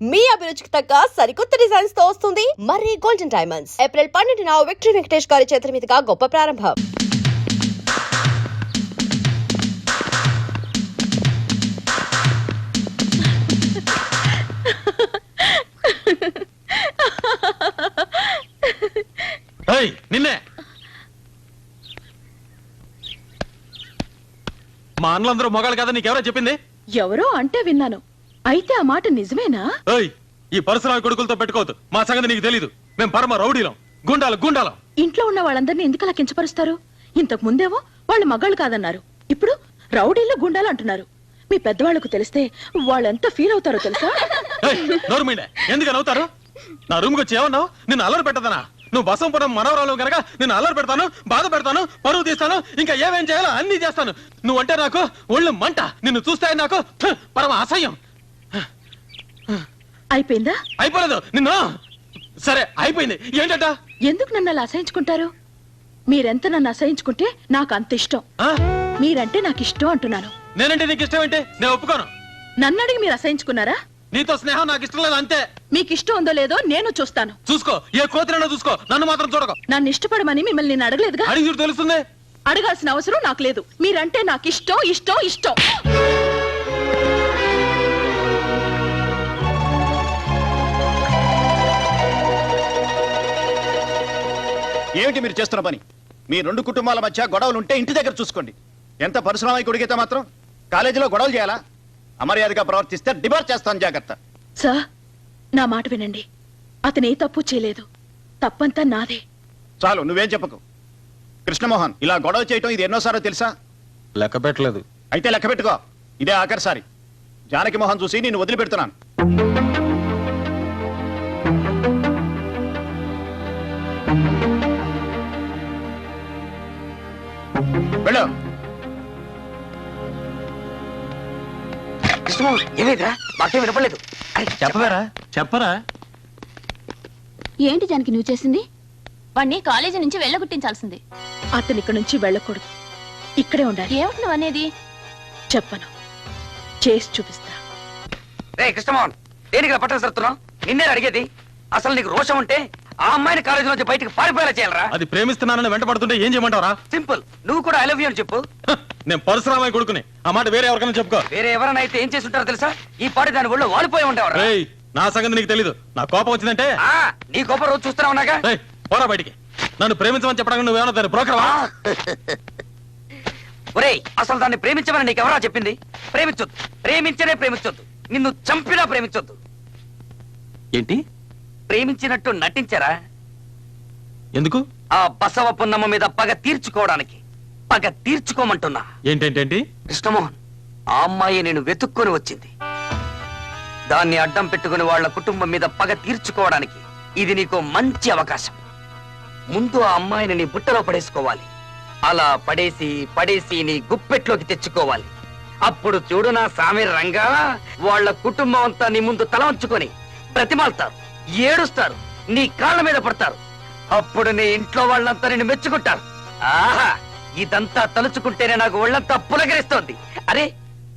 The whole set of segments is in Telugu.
మీ అభిరుచికి తగ్గ సరికొత్త డిజైన్స్ తో వస్తుంది మర్రి గోల్డెన్ డైమండ్స్. ఏప్రిల్ 12న విక్టరీ వెంకటేష్ గారి చేతుల మీదుగా గొప్ప ప్రారంభం. నిన్నే మా అన్నలందరూ మొగాళ్ళు కదా నీకెవరో చెప్పింది? ఎవరో అంటే విన్నాను. అయితే ఆ మాట నిజమేనా? ఈ పరశురామి కొడుకులతో పెట్టుకోవద్దు. మా సంగతి నీకు తెలీదు. మేము పరమ రౌడీలం, గుండాలం. ఇంట్లో ఉన్న వాళ్ళందరినీ ఎందుకలా కించపరుస్తారు? ఇంతకు ముందేమో వాళ్ళు మగాళ్ళు కాదన్నారు, ఇప్పుడు రౌడీలు గుండాలు అంటున్నారు. మీ పెద్దవాళ్లకు తెలిస్తే వాళ్ళెంత ఫీల్ అవుతారో తెలుసా? నోరుమీండే, ఎందుకని అవుతారు? నా రూమ్కి వచ్చి ఏమన్నావు? నిన్ను అల్లరి పెట్టదనా? నువ్వు బసంపురం మనవరాలు కనుక నిన్ను అల్లరి పెడతాను, బాధ పెడతాను, పరువు తీస్తాను, ఇంకా ఏమేం చేయాలో అన్ని చేస్తాను. నువ్వంటే నాకు ఒళ్ళు మంట. నిన్ను చూస్తే నాకు పరమ అసహ్యం. అయిపోయిందా? అయిపోలేదు. నిన్ను సరే అయిపోయింది. ఏంటంట? ఎందుకు నన్ను అలా అసహించుకుంటారు? మీరెంత నన్ను అసహించుకుంటే నాకు అంత ఇష్టం. మీరంటే నాకు ఇష్టం అంటున్నాను. నేనంటే నీకు ఇష్టం ఏంటి? నేను ఒప్పుకోను. నన్ను అడిగి మీరు అసహించుకున్నారా? నీతో స్నేహం నాకు ఇష్టం లేదు, అంతే. మీకు ఇష్టం ఉందో లేదో నేను చూస్తాను. చూసుకో, ఏ కోతిరైనా చూసుకో, నన్ను మాత్రం చూడకు. నన్ను ఇష్టపడమని మిమ్మల్ని నేను అడగలేదుగా. అడిగి చూడు తెలుస్తుంది. అడగాల్సిన అవసరం నాకు లేదు. మీరంటే నాకు ఇష్టం. ఏమిటి మీరు చేస్తున్న పని? మీ రెండు కుటుంబాల మధ్య గొడవలు ఉంటే ఇంటి దగ్గర చూసుకోండి. ఎంత పరిశ్రమ కొడిగితే మాత్రం కాలేజీలో గొడవలు చేయాలా? అమర్యాదగా ప్రవర్తిస్తే డిబార్ చేస్తాను, జాగ్రత్త. సార్, నా మాట వినండి. అతను ఏ తప్పు చేయలేదు. తప్పంతా నాదే. చాలు, నువ్వేం చెప్పకు. కృష్ణమోహన్, ఇలా గొడవ చేయటం ఇది ఎన్నోసారో తెలుసా? లెక్క పెట్టలేదు. అయితే లెక్క పెట్టుకో. ఇదే ఆఖరిసారి. జానకి మోహన్ చూసి నేను వదిలిపెడుతున్నాను. వెళ్ళు. ఏమైందిరా? మాకేం వినపడలేదు. చెప్పరా. ఏంటి జానకి నువ్వు చేసింది? వాణ్ణి కాలేజీ నుంచి వెళ్ళగొట్టించాల్సింది. అతను ఇక్కడ నుంచి వెళ్ళకూడదు, ఇక్కడే ఉండాలి. ఏమిటి నువ్వు అనేది? చెప్పను, చేసి చూపిస్తా. రే కృష్ణమోహన్, దేనికి పట్టణ సరుతున్నావు? నిన్నే అడిగేది. అసలు నీకు రోషం ఉంటే ఆ అమ్మాయిని కాలేజీ నుంచి బయటకు పారిపోయేలా చేయాలరా? అది ప్రేమిస్తున్నానని వెంట పడుతుంటే ఏం చేయమంటావరా? సింపుల్. నువ్వు కూడా ఐ లవ్ యూ అని చెప్పు. నేను పరశురామయ్య కొడుకుని. ఆ మాట వేరే ఎవరికైనా చెప్పుకో. వేరే ఎవరైనా అయితే ఏం చేసి ఉంటారో తెలుసా? ఈ పాటి దాని ఒళ్ళు వాలిపోయి ఉండేవారు. నా సంగతి నీకు తెలీదు. నా కోపం వచ్చిందంటే నీ కోపం రోజు చూస్తున్నా ఉన్నాగా. పోరా బయటికి. నన్ను ప్రేమించమని చెప్పడానికి నువ్వేమన్నా దాన్ని బ్రోకర్వా? ఒరేయ్, అసలు దాన్ని ప్రేమించమని నీకు ఎవరా చెప్పింది? ప్రేమించొద్దు, ప్రేమించొద్దు. నిన్ను చంపినా ప్రేమించొద్దు. ఏంటి? ప్రేమించినట్టు నటించరా? ఎందుకు? ఆ బసవ పున్నమ్మ మీద పగ తీర్చుకోవడానికి. పగ తీర్చుకోమంటున్నా. ఏంటేంటేంటి? కృష్ణమోహన్, ఆ అమ్మాయి నేను వెతుక్కొని వచ్చింది. దాన్ని అడ్డం పెట్టుకుని వాళ్ళ కుటుంబం మీద పగ తీర్చుకోవడానికి ఇది నీకు మంచి అవకాశం. ముందు ఆ అమ్మాయిని నీ బుట్టలో పడేసుకోవాలి. అలా పడేసి నీ గుప్పెట్లోకి తెచ్చుకోవాలి. అప్పుడు చూడు నా సామి రంగా, వాళ్ళ కుటుంబం అంతా నీ ముందు తల వంచుకొని బ్రతిమాలుతారు, ఏడుస్తారు, నీ కాళ్ళ మీద పడతారు. అప్పుడు నీ ఇంట్లో వాళ్ళంతా నిన్ను మెచ్చుకుంటారు. ఆహా, ఇదంతా తలుచుకుంటేనే నాకు ఒళ్ళంతా పులకరిస్తోంది. అరే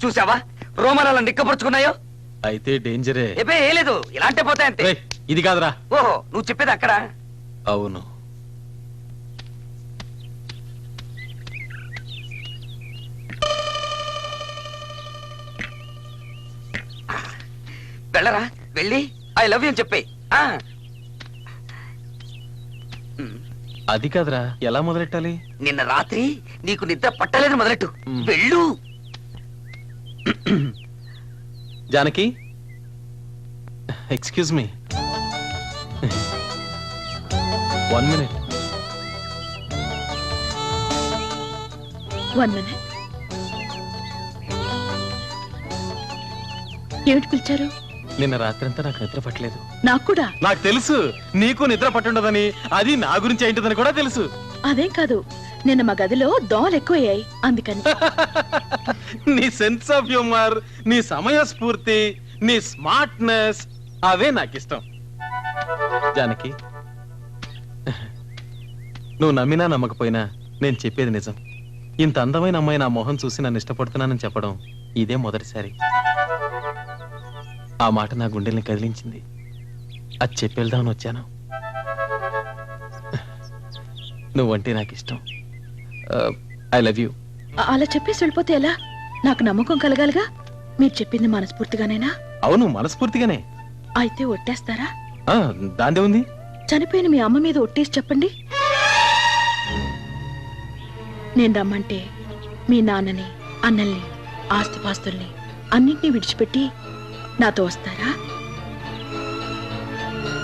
చూసావా రోమనాలను నిక్కపరుచుకున్నాయో? అయితే డేంజరే. ఏ లేదు, ఇలాంటి పోతాయంతే. ఇది కాదురా. ఓహో, నువ్వు చెప్పేది అక్కడ. అవును. వెళ్ళరా, వెళ్ళి ఐ లవ్ యూ అని చెప్పే. అది కాదురా, ఎలా మొదలెట్టాలి? నిన్న రాత్రి నీకు నిద్ర పట్టలేదు మొదలెట్టు. వెళ్ళు. Janaki, excuse me, 1 minute. 1 minute. ఏమిటి పిలిచారు? నిన్న రాత్రంతా నాకు నిద్ర పట్టలేదు. నాకు కూడా. నాకు తెలుసు నీకు నిద్ర పట్టుండదని. అది నా గురించి ఏంటిదని కూడా తెలుసు. అదేం కాదు, నిన్న మా గదిలో దోమలు ఎక్కువయ్యాయి, అందుకని. నీ సెన్స్ ఆఫ్ హ్యూమర్, నీ సమయస్ఫూర్తి, నీ స్మార్ట్నెస్, అవే నాకు ఇష్టం. జానకి, నువ్వు నమ్మినా నమ్మకపోయినా నేను చెప్పేది నిజం. ఇంత అందమైన అమ్మాయి నా మొహం చూసి నన్ను ఇష్టపడుతున్నానని చెప్పడం ఇదే మొదటిసారి. ఆ మాట నా గుండెల్ని కదిలించింది. అది చెప్పేద్దామని వచ్చాను. నువ్వంటే నాకు ఇష్టం. I love you. అలా చెప్పేసి వెళ్ళిపోతే ఎలా? నాకు నమ్మకం కలగాలిగా. మీరు చెప్పింది మనస్ఫూర్తిగానేనా? అవును, మనస్ఫూర్తిగానే. అయితే ఒట్టేస్తారా? దాందే ఉంది. చనిపోయిన మీ అమ్మ మీద ఒట్టేసి చెప్పండి. నేను రమ్మంటే మీ నాన్నని, అన్నల్ని, ఆస్తిపాస్తుల్ని అన్నింటినీ విడిచిపెట్టి నాతో వస్తారా?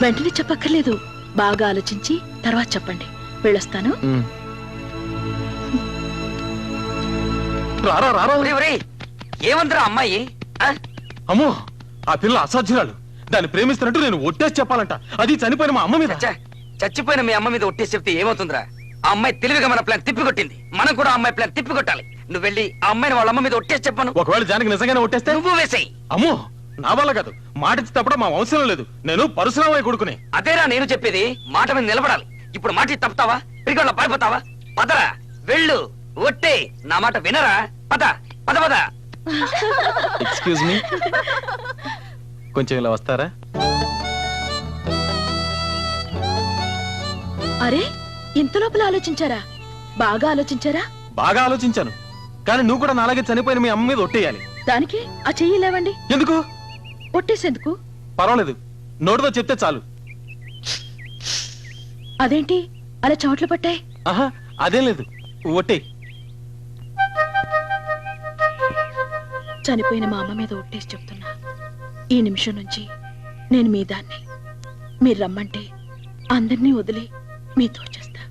వెంటనే చెప్పక్కర్లేదు, బాగా ఆలోచించి తర్వాత చెప్పండి. వెళ్ళొస్తాను. రారా రారా. ఏమందరా అమ్మాయి? అమ్మో, ఆ పిల్ల అసాధ్యురాలు. దాన్ని ప్రేమిస్తున్నట్టు నేను ఒట్టేసి చెప్పాలంట. అది చనిపోయిన మా అమ్మ మీద. చచ్చిపోయిన మీ అమ్మ మీద ఒట్టేసి చెప్తే ఏమవుతుందిరా? ఆ అమ్మాయి తెలివిగా మన ప్లాన్ తిప్పికొట్టింది. మనం కూడా ఆ అమ్మాయి ప్లాన్ తిప్పికొట్టాలి. నువ్వు వెళ్ళి ఆ అమ్మాయిని వాళ్ళ అమ్మ మీద ఒట్టేసి చెప్పాను. ఒకవేళ జానకి నిజంగానే ఒట్టేస్తే? నువ్వు వేసేయి. అమ్మో, నా వల్ల కాదు. మాట ఇచ్చి తప్పడం మా వంశంలో లేదు. నేను పరశురామయ్య కొడుకునే. అదేరా నేను చెప్పేది. మాట మీద నిలబడాలి. ఇప్పుడు మాట ఇచ్చి తప్పుతావా? పిరిగొళ్ళ పారిపోతావా? పదరా, వెళ్ళు, ఒట్టే. నా మాట వినరా? పద పద పద. ఎక్స్క్యూజ్ మీ, కొంచెం ఇలా వస్తారా? అరే, ఇంత లోపల ఆలోచించారా? బాగా ఆలోచించారా? బాగా ఆలోచించాను, కానీ నువ్వు కూడా నాలాగే చనిపోయిన మీ అమ్మ మీద ఒట్టేయాలి. దానికి ఆ చెయ్యి లేవండి. ఎందుకు? ఒట్టేసేందుకు? పర్వాలేదు, నోటితో చెప్తే చాలు. అదేంటి అలా చెమట్లు పట్టాయి? ఆహా, అదేం లేదు, ఒట్టే. చనిపోయిన మా అమ్మ మీద ఒట్టేసి చెప్తున్నా, ఈ నిమిషం నుంచి నేను మీ దాన్ని. మీరు రమ్మంటే అందరినీ వదిలి మీతో వచ్చేస్తా.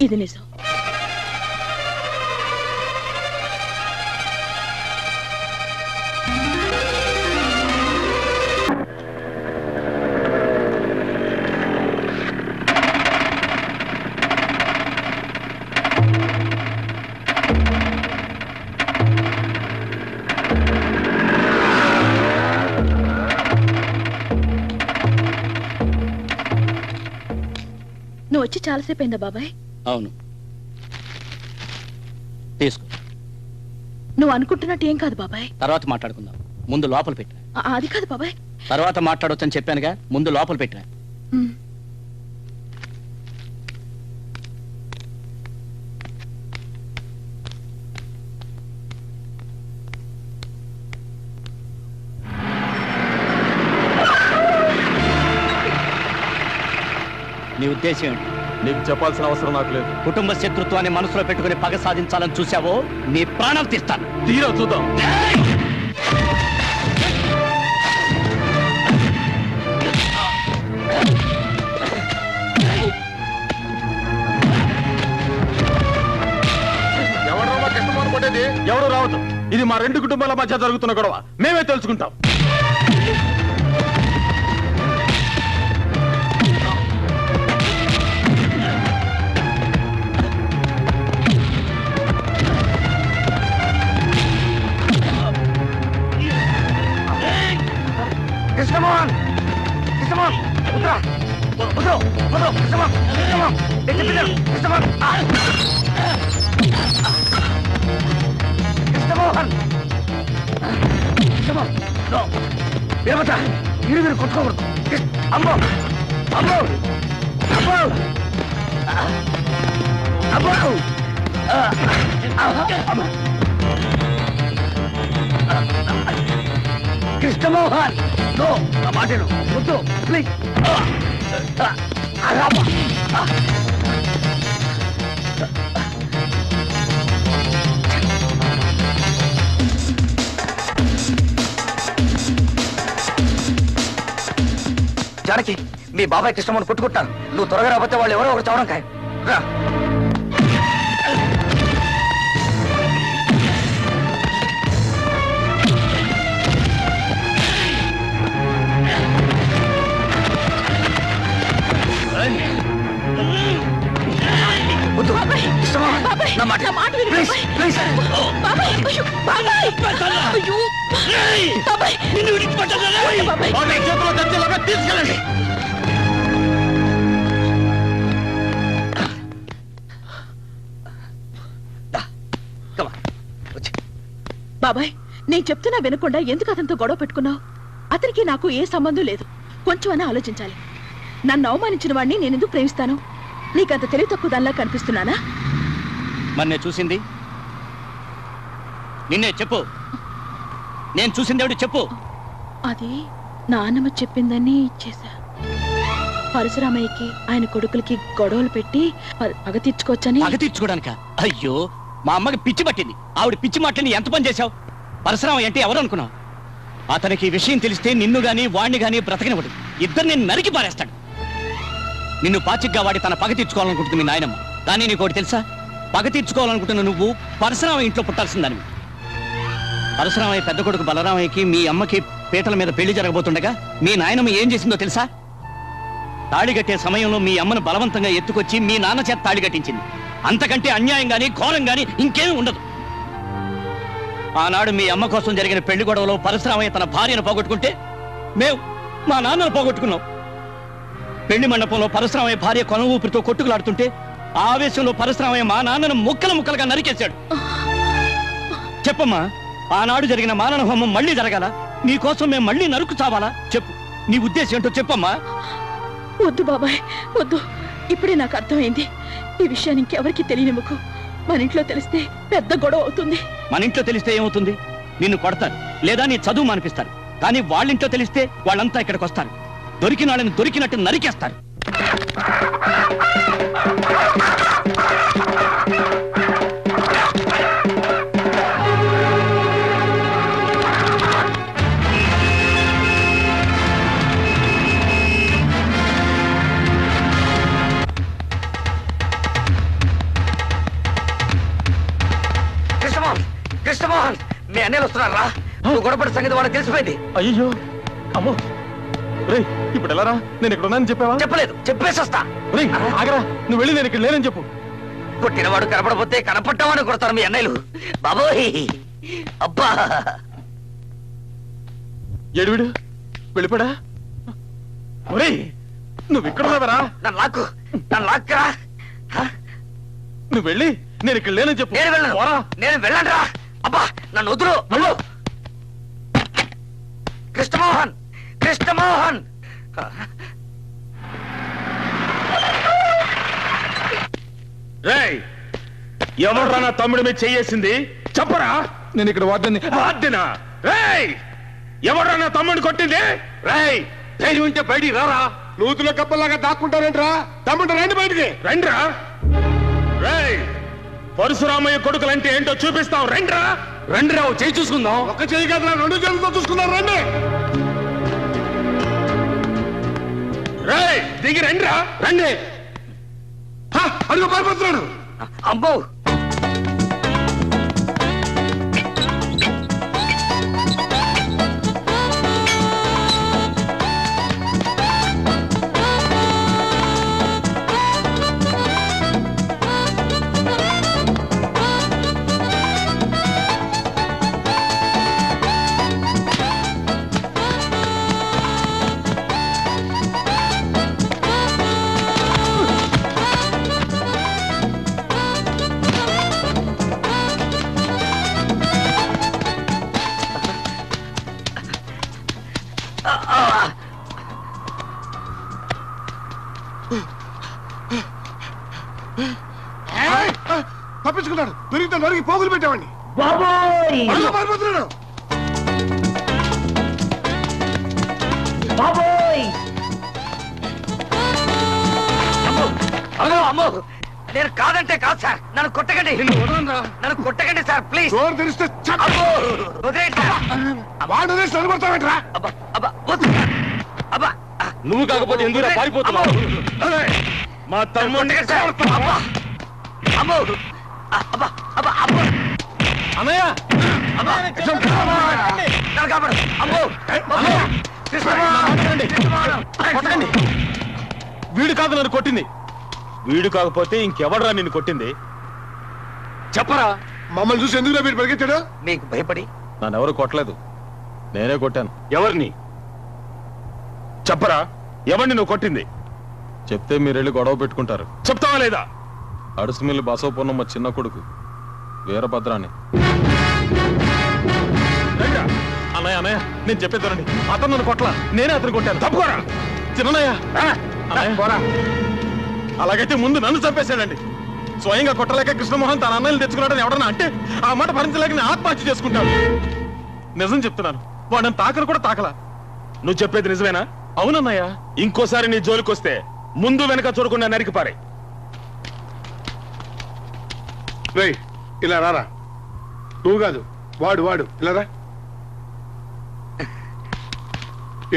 ఇది నిజం. నువ్వు వచ్చి చాలాసేపు అయిందా బాబాయ్? అవును, తీసుకో. నువ్వు అనుకుంటున్నట్టు ఏం కాదు బాబాయ్. తర్వాత మాట్లాడుకుందాం, ముందు లోపల పెట్టా. అది కాదు బాబాయ్. తర్వాత మాట్లాడొచ్చని చెప్పానుగా, ముందు లోపల పెట్టా. ఉమ్. నీ ఉద్దేశం ఏంటి? నీకు చెప్పాల్సిన అవసరం నాకు లేదు. కుటుంబ శత్రుత్వాన్ని మనసులో పెట్టుకుని పగ సాధించాలని చూసావో నీ ప్రాణాలు తీస్తాను. తీరా చూద్దాం. ఎవరు రావద్దు. ఇది మా రెండు కుటుంబాల మధ్య జరుగుతున్న గొడవ. మేమే తెలుసుకుంటాం. కృష్ణమోహన్, కృష్ణమోహన్, ఉత్తరా, ఉత్తరా, ఉత్తరా, కృష్ణమోహన్, కృష్ణమోహన్, కృష్ణమోహన్, కృష్ణమోహన్, కృష్ణమోహన్, కృష్ణమోహన్, నో, వీరభద్ర, మీరు కొట్టుకోకూడదు. అమ్మో, అమ్మో, అమ్మో, అమ్మో, అమ్మో, కృష్ణమోహన్, నో, నా మాటను వద్దు, ప్లీజ్. జానకి, మీ బాబాయ్ కృష్ణమోహన్ కొట్టుకుంటాను. నువ్వు త్వరగా రాకపోతే వాళ్ళు ఎవరో ఒకరు చవడం ఖాయం. రా. వద్దు, కృష్ణమోహన్, నా మాట విను, ప్లీజ్, ప్లీజ్. చేతిలో దర్జీలాగా తీసుకెళ్ళండి. బాబాయ్, నేను చెప్తున్నా వినకుండా ఎందుకు అతనితో గొడవ పెట్టుకున్నావు? అతనికి నాకు ఏ సంబంధం లేదు. కొంచెమైనా ఆలోచించాలి. నన్ను అవమానించిన వాడిని నేనెందుకు ప్రేమిస్తాను? నీకంత తెలివి తక్కువ దానిలా కనిపిస్తున్నానా? మరి నేను చూసింది నిన్నే చెప్పు. నేను చూసింది ఎవడు చెప్పు. అది నాన్నమ్మ చెప్పిందని ఇచ్చేశా. పరశురామయ్యకి ఆయన కొడుకులకి గొడవలు పెట్టి పగ తీర్చుకోవచ్చని. పగ తీర్చుకోవడానిక? అయ్యో, మా అమ్మకి పిచ్చి పట్టింది. ఆవిడ పిచ్చి మాటని ఎంత పని చేశావు? పరశురామయ్య అంటే ఎవరు అనుకున్నావు? అతనికి ఈ విషయం తెలిస్తే నిన్ను గాని వాణ్ణి గాని బ్రతకనివ్వడు. ఇద్దరు నేను నరికి పారేస్తాడు. నిన్ను పాచిగ్గా వాడి తన పగ తీర్చుకోవాలనుకుంటుంది మీ నాయనమ్మ. కానీ నీకోటి తెలుసా? పగ తీర్చుకోవాలనుకుంటున్న నువ్వు పరశురామయ్య ఇంట్లో పుట్టాల్సిందని. పరశురామయ్య పెద్ద కొడుకు బలరామయ్యకి మీ అమ్మకి పీటల మీద పెళ్లి జరగబోతుండగా మీ నాయనమ్మ ఏం చేసిందో తెలుసా? తాళిగట్టే సమయంలో మీ అమ్మను బలవంతంగా ఎత్తుకొచ్చి మీ నాన్న చేత తాళి కట్టించింది. అంతకంటే అన్యాయం గాని ఘోరం గాని ఇంకేమీ ఉండదు. ఆనాడు మీ అమ్మ కోసం జరిగిన పెళ్లి గొడవలో పరశురామయ్య తన భార్యను పోగొట్టుకుంటే మేము మా నాన్నను పోగొట్టుకున్నాం. పెళ్లి మండపంలో పరశురామయ్య భార్య కొన ఊపిరితో కొట్టుకులాడుతుంటే ఆవేశంలో పరశురామయ్య మా నాన్నను ముక్కలు ముక్కలుగా నరికేశాడు. చెప్పమ్మా, ఆనాడు జరిగిన మానవ హోమం మళ్ళీ జరగాల? నీకోసం మేము మళ్ళీ నరుకు చావాలా? చెప్పు, నీ ఉద్దేశం ఏంటో చెప్పమ్మా. వద్దు బాబాయ్, వద్దు. ఇప్పుడే నాకు అర్థమైంది. ఈ విషయాన్ని ఇంకెవరికి తెలియనివ్వకు. మన ఇంట్లో తెలిస్తే పెద్ద గొడవ అవుతుంది. మన ఇంట్లో తెలిస్తే ఏమవుతుంది? నిన్ను కొడతారు, లేదా నీ చదువు మానిపిస్తారు. కానీ వాళ్ళింట్లో తెలిస్తే వాళ్ళంతా ఇక్కడికి వస్తారు. దొరికిన వాళ్ళని దొరికినట్టు నరికేస్తారు. కృష్ణమోహన్, మీ అన్నయ్యలు వస్తున్నారా? నువ్వు గొడవపడి సంగతి వాళ్ళకి తెలిసిపోయింది. అయ్యో, అమ్మో, రేయ్ ఇప్పుడు ఎలా రా? నేను ఇక్కడ ఉన్నానని చెప్పావా? చెప్పలేదు, చెప్పేసి వస్తా. రేయ్ ఆగరా, నువ్వు వెళ్ళి నేను ఇక్కడ లేనని చెప్పు. పుట్టినవాడు కనపడపోతే కనపడ్డామని కొడతారు మీ అన్నయ్యలు. బాబోయ్, అబ్బా! ఏడువిడు వెళ్ళిపోడా? ఒరేయ్ నువ్వు ఇక్కడ ఉన్నావరా? నన్ను లాక్కరా. నువ్వు వెళ్ళి నేను ఇక్కడ లేనని చెప్పు. నేను వెళ్ళను, పోరా. నేను వెళ్ళను రా. అబ్బా, నన్ను వదులు. అమ్మో! కృష్ణమోహన్, కృష్ణమోహన్! రేయ్ ఎవడ్రా నా తమ్ముడి మీద చెయ్యేసింది? చెప్పరా. నేను ఇక్కడ వార్డెనా? రేయ్ ఎవడ్రా నా తమ్ముడిని కొట్టింది? రేయ్ ధైర్యం ఉంటే బయటికి రారా. నూతుల కప్పలాగా దాక్కుంటారేంట్రా? తమ్ముడు రండి బయటికి. రండిరా. రేయ్ పరశురామయ్య కొడుకులంటే ఏంటో చూపిస్తాం. రండిరా. రండిరా, చేయి చూసుకుందాం. ఒక చేయి కదా, రెండు చేతులతో చూసుకుందాం. రండి. రేయ్ దిగి రండిరా. రండి. అడుగు పారిపోతున్నాడు. అమ్మో! తప్పించుకున్నాడు. దొరికితే నరికి పోగులు పెట్టేవాడిని. పారిపోతున్నాడు. అమ్మో! నేను కాదంటే కాదు సార్. నన్ను కొట్టకండి, నన్ను కొట్టకండి సార్, ప్లీజ్. డోర్ తెరిస్తే వాడు నిలబడతావేంట్రా? నువ్వు కాకపోతే ఎందుకు పారిపోతున్నావు? మా తమ్ముడు అన్నయ్య వీడు కాదు నన్ను కొట్టింది. వీడు కాకపోతే ఇంకెవడరా నిన్ను కొట్టింది? చెప్పరా. మమ్మల్ని చూసి ఎందుకు వీడు పరిగెత్తాడు? మీకు భయపడి. నన్నెవరు కొట్టలేదు, నేనే కొట్టాను. ఎవరిని చెప్పరా? ఎవరిని నువ్వు కొట్టింది? చెప్తే మీరెళ్ళి గొడవ పెట్టుకుంటారు. చెప్తావా లేదా? అడుసుమిల్లి బసవపూర్ణమ్మ చిన్న కొడుకు వీరభద్రాన్ని. అన్నయ్య అన్నయ్య నేను చెప్పేదానండి. అతను నన్ను కొట్ల, నేనే అతను కొట్టాను. తప్పుకోరా. చిన్నయ్య పోరా. అలాగైతే ముందు నన్ను చంపేశాడండి. స్వయంగా కొట్టలేక కృష్ణమోహన్ తన అన్నయ్యలు తెచ్చుకున్నాడని ఎవడన్నా అంటే ఆ మాట భరించలేక నేను ఆత్మహత్య చేసుకుంటాను. నిజం చెప్తున్నాను, వాడు తాకను కూడా తాకలా. నువ్వు చెప్పేది నిజమేనా? అవునన్నయ్య. ఇంకోసారి నీ జోలికొస్తే ముందు వెనక చూడకుండా నరికి పారే. రేయ్ ఇలా రారా. నువ్వు కాదు, వాడు వాడు ఇలా రా.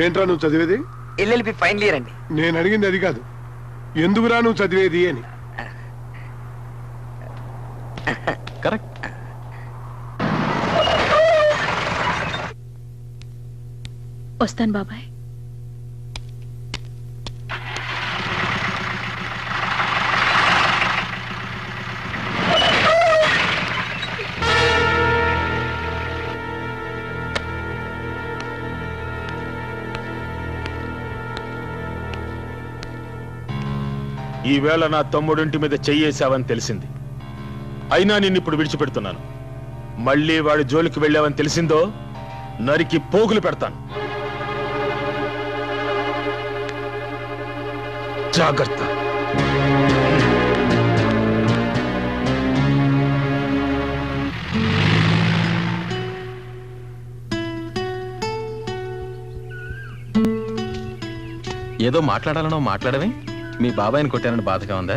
ఏంట్రా నువ్వు చదివేది? ఎల్ఎల్బి ఫైనల్ ఇయర్ అండి. నేను అడిగింది అది కాదు, ఎందుకురా నువ్వు చదివేది అని. కరెక్ట్. వస్తాను బాబాయ్. ఈవేళ నా తమ్ముడింటి మీద చెయ్యేశావని తెలిసింది. అయినా నిన్నిప్పుడు విడిచిపెడుతున్నాను. మళ్ళీ వాడి జోలికి వెళ్ళావని తెలిసిందో నరికి పోగులు పెడతాను. జాగ్రత్త. ఏదో మాట్లాడాలనో మాట్లాడవే. మీ బాబాయిని కొట్టానని బాధగా ఉందా?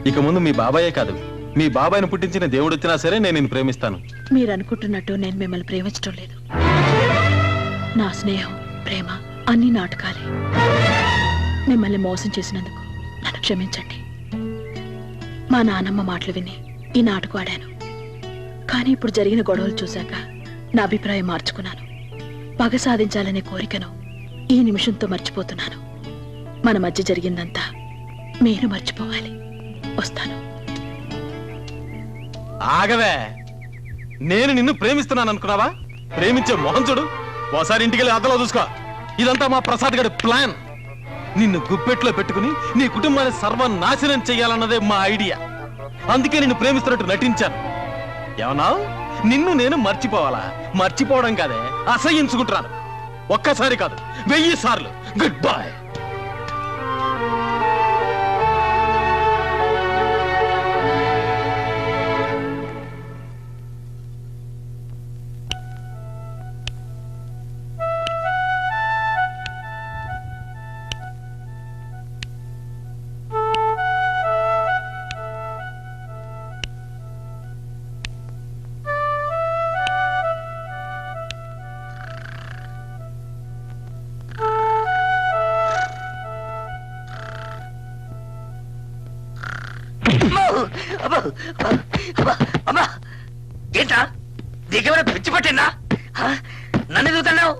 ఇక ముందు మీ బాబాయే కాదు, మీ బాబాయిని పుట్టించిన దేవుడు వచ్చినా సరే నేను నిన్ను ప్రేమిస్తాను. మీరు అనుకుంటున్నట్టు నేను మిమ్మల్ని ప్రేమించడం లేదు. నా స్నేహం, ప్రేమ అన్ని నాటకాలే. మిమ్మల్ని మోసం చేసినందుకు నన్ను క్షమించండి. మా నానమ్మ మాటలు విని ఈ నాటకం ఆడాను. కానీ ఇప్పుడు జరిగిన గొడవలు చూశాక నా అభిప్రాయం మార్చుకున్నాను. పగ సాధించాలనే కోరికను ఈ నిమిషంతో మర్చిపోతున్నాను. మన మధ్య జరిగిందంతా మీరు మర్చిపోవాలి. వస్తాను. ఆగవే, నేను నిన్ను ప్రేమిస్తున్నాను అనుకున్నావా? ప్రేమించే మోహన్ చూడు. ఓసారి ఇంటికెళ్ళి అద్దలో చూసుకో. ఇదంతా మా ప్రసాద్ గడి ప్లాన్. నిన్ను గుప్పెట్లో పెట్టుకుని నీ కుటుంబాన్ని సర్వనాశనం చెయ్యాలన్నదే మా ఐడియా. అందుకే నిన్ను ప్రేమిస్తున్నట్టు నటించాను. ఏమన్నా నిన్ను నేను మర్చిపోవాలా? మర్చిపోవడం కాదే, అసహించుకుంటున్నాను. ఒక్కసారి కాదు, 1000 సార్లు. Good bye. ఏంటా నీకెవరైనా పిచ్చి పట్టిందా? నన్ను ఎదుగుతున్నావు?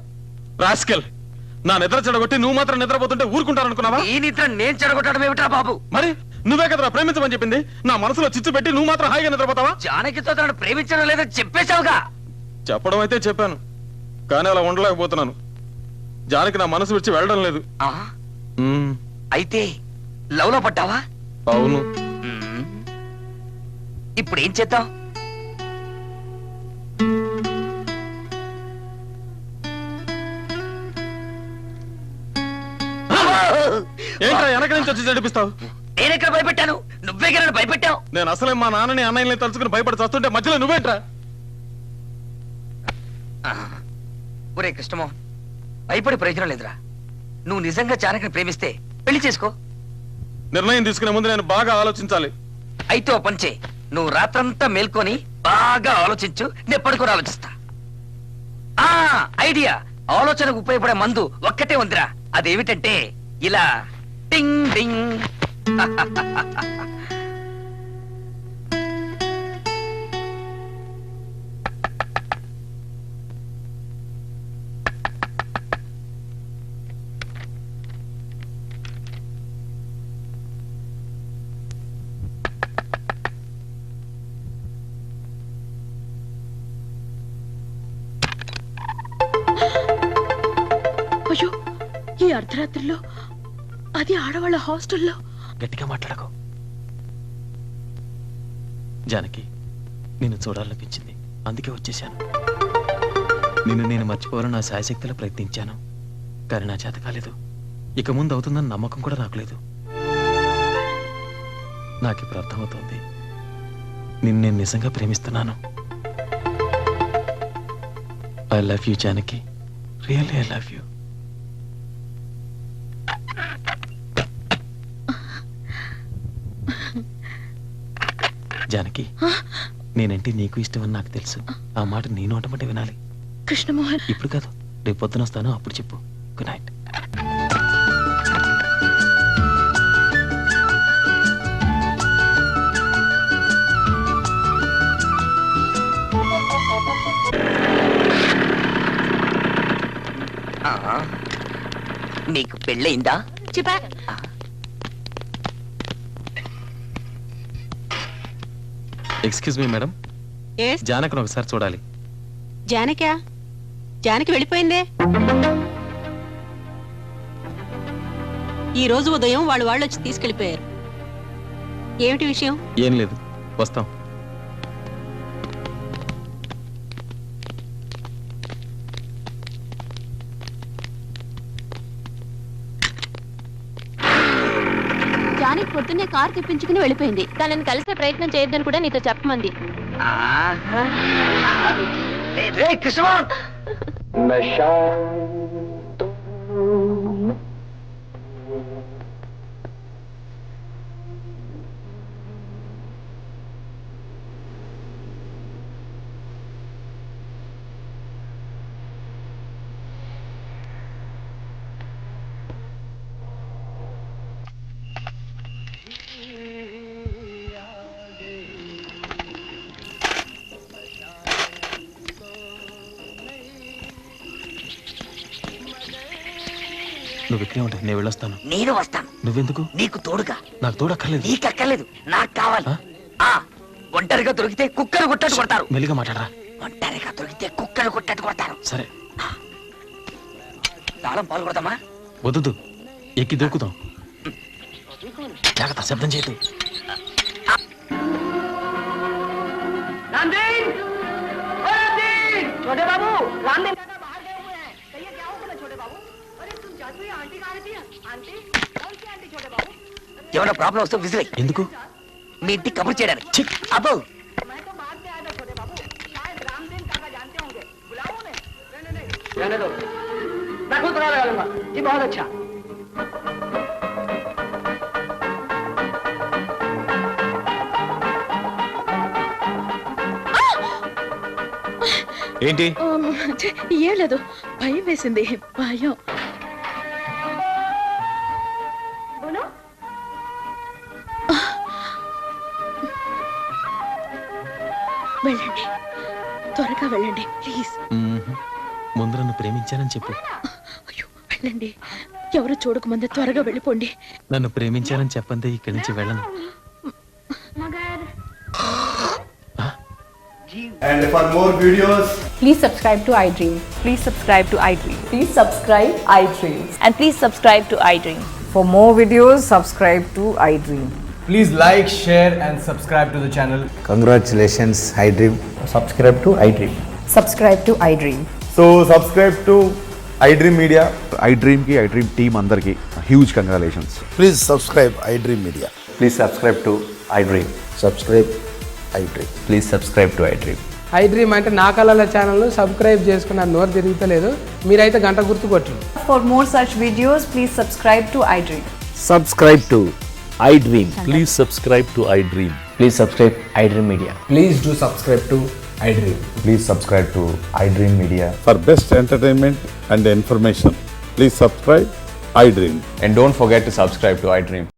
రాస్కెల్, నా నిద్ర చెడగొట్టి నువ్వు మాత్రం నిద్రపోతుంటే ఊరుకుంటారనుకున్నావా? ఈ నిద్ర నేను చెడగొట్టడం ఏమిటా బాబు? మరి నువ్వే కదరా ప్రేమించమని చెప్పింది. నా మనసులో చిచ్చు పెట్టి నువ్వు మాత్రం హాయిగా నిద్రపోతావా? జానకితో తనను ప్రేమించడం లేదని చెప్పేశావుగా. చెప్పడం అయితే చెప్పాను, కానీ అలా ఉండలేకపోతున్నాను. జానకి నా మనసు విడిచి వెళ్ళడం లేదు. ఆ, అయితే లవ్ లో పడ్డావా? అవును. ఇప్పుడు ఏం చేద్దాం? ఏంట్రా వెనక నుంచి వచ్చి చడిపిస్తావు? నేనెక్కడ భయపెట్టాను? నువ్వే కదా భయపెట్టావు. నేను అసలే మా నాన్నని అన్నయ్యని తలుచుకుని భయపడి చస్తుంటే మధ్యలో నువ్వేంట్రా? ఒరే కృష్ణమోహన్, భయపడి ప్రయోజనం లేదురా. నువ్వు నిజంగా జానకిని ప్రేమిస్తే పెళ్లి చేసుకో. నిర్ణయం తీసుకునే ముందు నేను బాగా ఆలోచించాలి. అయితే ఓ పని చేయి, నువ్వు రాత్రంతా మేల్కొని బాగా ఆలోచించు, నేను పడుకొని ఆలోచిస్తా. ఆ ఐడియా, ఆలోచనకు ఉపయోగపడే మందు ఒక్కటే ఉందిరా. అదేమిటంటే ఇలా టింగ్ టింగ్. అయ్యో, ఈ అర్ధరాత్రిలో, అది ఆడవాళ్ళ హాస్టల్లో. గట్టిగా మాట్లాడకు. జానకి, నిన్ను చూడాలనిపించింది, అందుకే వచ్చేసాను. నిన్ను నేను మర్చిపోవాలని నా శాయశక్తిలో ప్రయత్నించాను, కానీ నా చేత కాలేదు. ఇక ముందు అవుతుందని నమ్మకం కూడా నాకు లేదు. నాకు ఇప్పుడు అర్థమవుతోంది, నిన్ను నేను నిజంగా ప్రేమిస్తున్నాను. I love you Janaki, really I love you. Janaki, నేనంటే నీకు ఇష్టం అని నాకు తెలుసు. ఆ మాట నీ నోటమంటే వినాలి. కృష్ణమోహన్, ఇప్పుడు కాదు, రేపు పొద్దున వస్తాను, అప్పుడు చెప్పు. Good night. నీకు పెళ్ళయిందా? చెప్పా. ఎక్స్క్యూజ్ మీ మేడం, జానకను ఒకసారి చూడాలి. జానకా? జానకి వెళ్ళిపోయిందే. ఈ రోజు ఉదయం వాళ్ళు వచ్చి తీసుకెళ్లిపోయారు. ఏమిటి విషయం? ఏం లేదు, వస్తాం. జానికి పొద్దున్నే కార్ తెప్పించుకుని వెళ్ళిపోయింది. తనని కలిసే ప్రయత్నం చేయొద్దని కూడా నీతో చెప్పమంది. నువ్వు ఇక్కడే ఉంటా, నేను వెళ్ళొస్తాను. నేను వస్తాను. నువ్వెందుకు? నీకు తోడుగా. నాకు తోడక్కర్లేదు. నీకు అక్కర్లేదు, నాకు కావాలి. ఒంటరిగా దొరికితే కుక్కలు కొట్టట్టు కొడతారు. మెల్లిగా మాట్లాడరా. ఒంటరిగా దొరికితే కుక్కలు కొట్టట్టు కొడతారు. సరే, తాళం పాలు కొడతామా? వద్దు, ఎక్కి దూకుతాం. జాగ్రత్త, శబ్దం చేయదు. ఏమైనా ప్రాబ్లం వస్తే విజిల్. ఎందుకు? మీ ఇంటికి కబుర్ చేయడానికి. అబ్బో, ఏంటి? ఏం లేదు, భయం వేసింది. భయం. వెళ్ళండి, త్వరగా వెళ్ళండి ప్లీజ్. ముందు నన్ను ప్రేమించానని చెప్పు. అయ్యో, వెళ్ళండి, ఎవరు చూడకముందే త్వరగా వెళ్ళిపోండి. నన్ను ప్రేమించానని చెప్పండి, ఇక్కడి నుంచి వెళ్ళను. And for more videos, Please subscribe to iDream. Please subscribe to iDream. Please subscribe iDream. And please subscribe to iDream. For more videos, subscribe to iDream. please like, share and subscribe to the channel. Congratulations, iDream. Subscribe to iDream. Subscribe to iDream. So subscribe to iDream Media. iDream ki iDream team andarki huge congratulations. Please subscribe iDream Media. Please subscribe to iDream. Subscribe iDream. Please subscribe to iDream. iDream అంటే నా కళల ఛానల్ సబ్స్క్రైబ్ చేసుకున్న నోరు తిరుగుతలేదు. మీరైతే గంట గుర్తు కొట్టండి. For more such videos, please subscribe to iDream. Subscribe to iDream. Please subscribe to iDream. Please subscribe iDream Media. Please do subscribe to iDream. Please subscribe to iDream Media. For best entertainment and information, please subscribe iDream. And don't forget to subscribe to iDream.